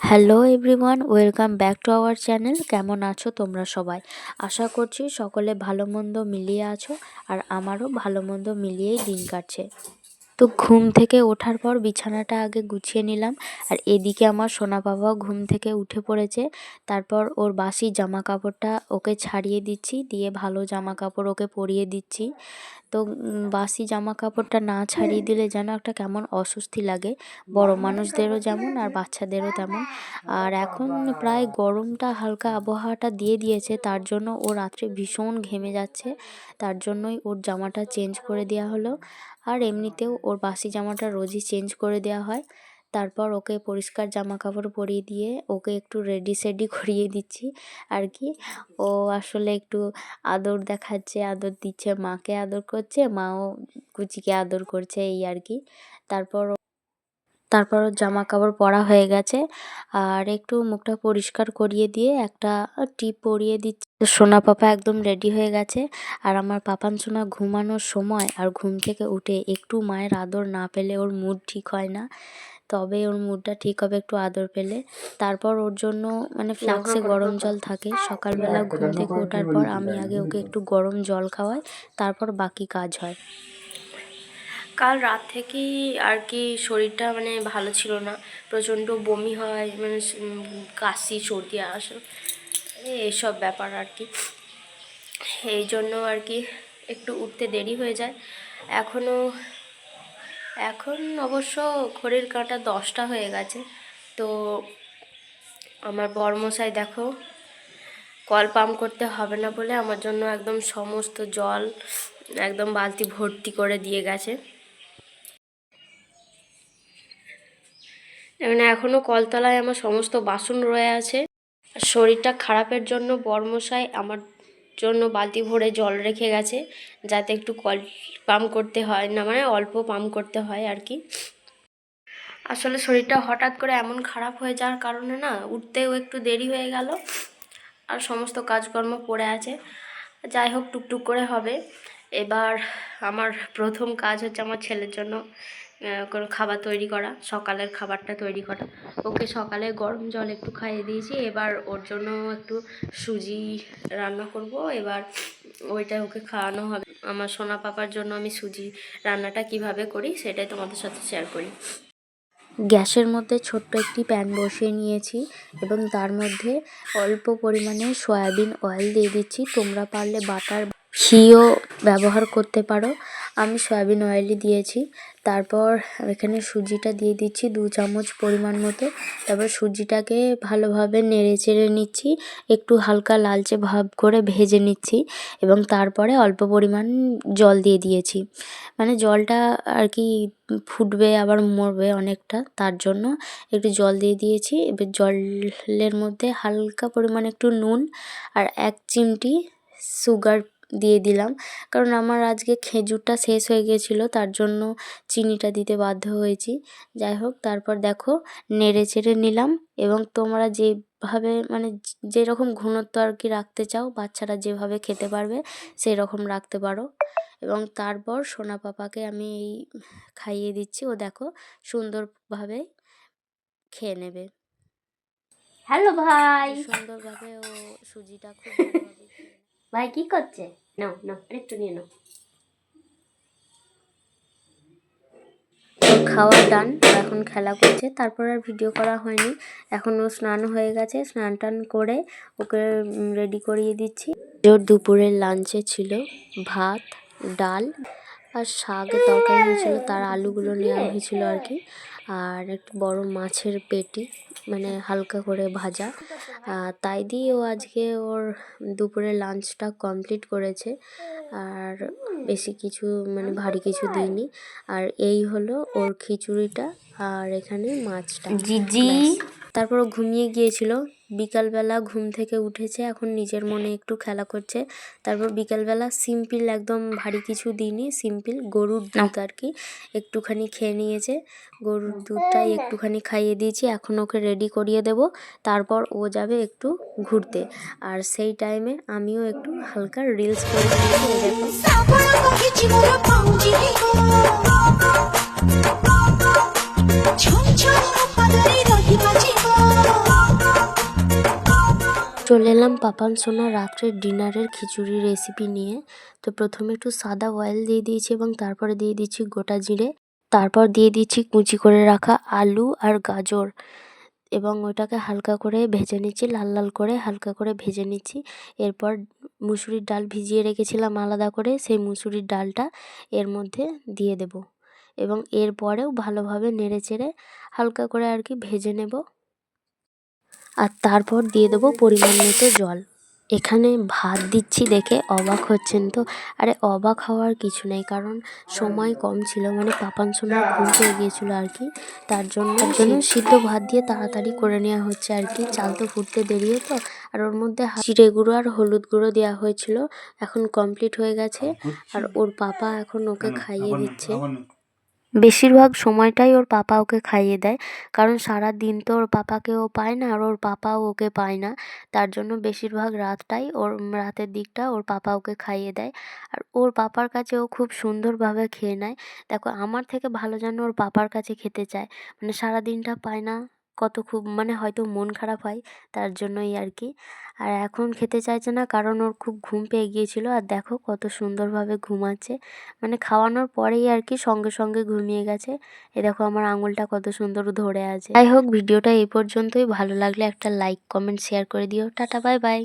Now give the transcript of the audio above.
Hello everyone, welcome back to our channel. কেমন আছো তোমরা সবাই? আশা করছি সকলে ভালো মন্দ মিলিয়ে আছো, আর আমারও ভালো মন্দ মিলিয়েই দিন কাটছে। তো ঘুম থেকে ওঠার পর বিছানাটা আগে গুছিয়ে নিলাম, আর এদিকে আমার সোনা বাবাও ঘুম থেকে উঠে পড়েছে। তারপর ওর বাসি জামা কাপড়টা ওকে ছাড়িয়ে দিচ্ছি, দিয়ে ভালো জামা কাপড় ওকে পরিয়ে দিচ্ছি। তো বাসি জামা কাপড়টা না ছাড়িয়ে দিলে যেন একটা কেমন অস্বস্তি লাগে, বড় মানুষদেরও যেমন আর বাচ্চাদেরও তেমন। আর এখন প্রায় গরমটা হালকা আবহাওয়াটা দিয়ে দিয়েছে, তার জন্য ও রাত্রে ভীষণ ঘেমে যাচ্ছে, তার জন্যই ওর জামাটা চেঞ্জ করে দেওয়া হলো। আর এমনিতেও ওর বাসি জামাটা রোজই চেঞ্জ করে দেওয়া হয়। তারপর ওকে পরিষ্কার জামা কাপড় পরিয়ে দিয়ে ওকে একটু রেডি সেডি করিয়ে দিচ্ছি আর কি। ও আসলে একটু আদর দেখাচ্ছে, আদর দিচ্ছে, মাকে আদর করছে, মাও কুচিকে আদর করছে, এই আর কি। তারপর ওর জামা কাপড় পরা হয়ে গেছে, আর একটু মুখটা পরিষ্কার করিয়ে দিয়ে একটা টিপ পরিয়ে দিচ্ছি। সোনা পাপা একদম রেডি হয়ে গেছে। আর আমার পাপান সোনা ঘুমানোর সময় আর ঘুম থেকে উঠে একটু মায়ের আদর না পেলে ওর মুড ঠিক হয় না, তবে ওর মুডটা ঠিক হবে একটু আদর পেলে। তারপর ওর জন্য ফ্লাক্সে গরম জল থাকে, সকালবেলা ঘুম থেকে ওঠার পর আমি আগে ওকে একটু গরম জল খাওয়াই, তারপর বাকি কাজ হয়। কাল রাত থেকেই আর কি শরীরটা ভালো ছিল না, প্রচণ্ড বমি হয়, কাশি সর্দি আসে, এইসব ব্যাপার আর কি। এই জন্য আর কি একটু উঠতে দেরি হয়ে যায়। এখন অবশ্য ঘড়ির কাঁটা 10টা হয়ে গেছে। তো আমার বরমশাই দেখো কল পাম্প করতে হবে না বলে আমার জন্য একদম সমস্ত জল একদম বালতি ভর্তি করে দিয়ে গেছে। এখনও কলতলায় আমার সমস্ত বাসন রয়ে আছে। শরীরটা খারাপের জন্য বরমশাই আমার জন্য বালতি ভরে জল রেখে গেছে, যাতে একটু কল পাম্প করতে হয় না, অল্প পাম্প করতে হয় আর কি। আসলে শরীরটা হঠাৎ করে এমন খারাপ হয়ে যাওয়ার কারণে না উঠতেও একটু দেরি হয়ে গেল, আর সমস্ত কাজকর্ম পড়ে আছে। যাই হোক, টুকটুক করে হবে। এবার আমার প্রথম কাজ হচ্ছে আমার ছেলের জন্য কোনো খাবার তৈরি করা, সকালের খাবারটা তৈরি করা। ওকে সকালে গরম জল একটু খাইয়ে দিয়েছি, এবার ওর জন্য একটু সুজি রান্না করব, এবার ওইটা ওকে খাওয়ানো হবে। আমার সোনা পাপার জন্য আমি সুজি রান্নাটা কিভাবে করি সেটাই তোমাদের সাথে শেয়ার করি। গ্যাসের মধ্যে ছোট্ট একটি প্যান বসিয়ে নিয়েছি, এবং তার মধ্যে অল্প পরিমাণে সয়াবিন অয়েল দিয়ে দিচ্ছি। তোমরা পারলে বাটার ঘিও ব্যবহার করতে পারো, আমি সয়াবিন অয়েলই দিয়েছি। তারপর এখানে সুজিটা দিয়ে দিচ্ছি 2 চামচ পরিমাণ মতো। তারপর সুজিটাকে ভালোভাবে নেড়ে চেড়ে নিচ্ছি, একটু হালকা লালচে ভাব করে ভেজে নিচ্ছি, এবং তারপরে অল্প পরিমাণ জল দিয়ে দিয়েছি। জলটা আর কি ফুটবে আবার মরবে অনেকটা, তার জন্য একটু জল দিয়ে দিয়েছি। এবার জলের মধ্যে হালকা পরিমাণে একটু নুন আর 1 চিমটি সুগার দিয়ে দিলাম, কারণ আমার আজকে খেজুরটা শেষ হয়ে গেছিলো, তার জন্য চিনিটা দিতে বাধ্য হয়েছি। যাই হোক, তারপর দেখো নেড়ে চেড়ে নিলাম, এবং তোমরা যেভাবে যেরকম ঘনত্ব আর কি রাখতে চাও, বাচ্চারা যেভাবে খেতে পারবে সেই রকম রাখতে পারো। এবং তারপর সোনা পাপাকে আমি এই খাইয়ে দিচ্ছি, ও দেখো সুন্দরভাবে খেয়ে নেবে। হ্যালো ভাই, সুন্দরভাবে ও সুজিটা খুব ভালোভাবে খেয়ে নেবে। ভাই কি করছে? নাও নাও, একটু নিয়ে নাও। খাওয়া ডান, এখন খেলা করছে। তারপর আর ভিডিও করা হয়নি। এখন ও স্নান হয়ে গেছে, স্নান টান করে ওকে রেডি করিয়ে দিচ্ছি। ওর দুপুরের লাঞ্চে ছিল ভাত, ডাল আর শাকের তরকারি হয়েছিল, তার আলুগুলো নেওয়া হয়েছিল আর কি, আর একটু বড় মাছের পেটি হালকা করে ভাজা। তাই দিয়ে ও আজকে ওর দুপুরের লাঞ্চটা কমপ্লিট করেছে, আর বেশি কিছু ভারী কিছু দিইনি। আর এই হলো ওর খিচুড়িটা, আর এখানে মাছটা। জিজি তারপর ও ঘুমিয়ে গিয়েছিল। বিকালবেলা ঘুম থেকে উঠেছে, এখন নিজের মনে একটু খেলা করছে। তারপর বিকালবেলা সিম্পল, একদম ভারী কিছু দিইনি, সিম্পল গরুর দুধ আর কি একটুখানি খেয়ে নিয়েছে। গরুর দুধটাই একটুখানি খাইয়ে দিয়েছি। এখন ওকে রেডি করিয়ে দেব, তারপর ও যাবে একটু ঘুরতে, আর সেই টাইমে আমিও একটু হালকা রিলস করে নিয়েছি। চলে এলাম পাপান সোনা রাত্রের ডিনারের খিচুড়ি রেসিপি নিয়ে। তো প্রথমে একটু সাদা অয়েল দিয়ে দিয়েছি এবং তারপরে দিয়ে দিচ্ছি গোটা জিরে, তারপর দিয়ে দিচ্ছি কুচি করে রাখা আলু আর গাজর এবং ওটাকে হালকা করে ভেজে নিচ্ছি, লাল লাল করে হালকা করে ভেজে নিচ্ছি। এরপর মুসুরির ডাল ভিজিয়ে রেখেছিলাম আলাদা করে, সেই মুসুরির ডালটা এর মধ্যে দিয়ে দেব এবং এরপরেও ভালোভাবে নেড়ে চেড়ে হালকা করে আর কি ভেজে নেব। আর তারপর দিয়ে দেবো পরিমাণ মতো জল। এখানে ভাত দিচ্ছি দেখে অবাক হচ্ছেন তো? আরে অবাক হওয়ার কিছু নেই, কারণ সময় কম ছিল, মানে পাপান সোনার ঘুম পেয়ে গিয়েছিলো আর কি। তার জন্য সিদ্ধ ভাত দিয়ে তাড়াতাড়ি করে নেওয়া হচ্ছে আর কি। চাল তো ফুটতে দেরি হতো, আর ওর মধ্যে জিরে গুঁড়ো আর হলুদ গুঁড়ো দেওয়া হয়েছিল। এখন কমপ্লিট হয়ে গেছে আর ওর পাপা এখন ওকে খাইয়ে দিচ্ছে। বেশিরভাগ সময়টাই ওর পাপা ওকে খাইয়ে দেয়, কারণ সারা দিন তো ওর পাপাকে ও পায় না আর ওর পাপাও ওকে পায় না। তার জন্য বেশিরভাগ রাতটাই রাতের দিকটা ওর পাপা ওকে খাইয়ে দেয়। আর ওর পাপার কাছে ও খুব সুন্দরভাবে খেয়ে নেয়। দেখো, আমার থেকে ভালো যেন ওর পাপার কাছে খেতে চায়, মানে সারা দিনটা পায় না, কত খুব মানে হয়তো মন খারাপ হয়, তার জন্যই আর কি। আর এখন খেতে চাইছে না কারণ ওর খুব ঘুম পেয়ে গিয়েছিল। আর দেখো কত সুন্দরভাবে ঘুমাচ্ছে, মানে খাওয়ানোর পরেই আর কি সঙ্গে সঙ্গে ঘুমিয়ে গেছে। এ দেখো আমার আঙুলটা কত সুন্দর ধরে আছে। যাই হোক, ভিডিওটা এই পর্যন্তই। ভালো লাগলে একটা লাইক কমেন্ট শেয়ার করে দিও। Tata, bye bye.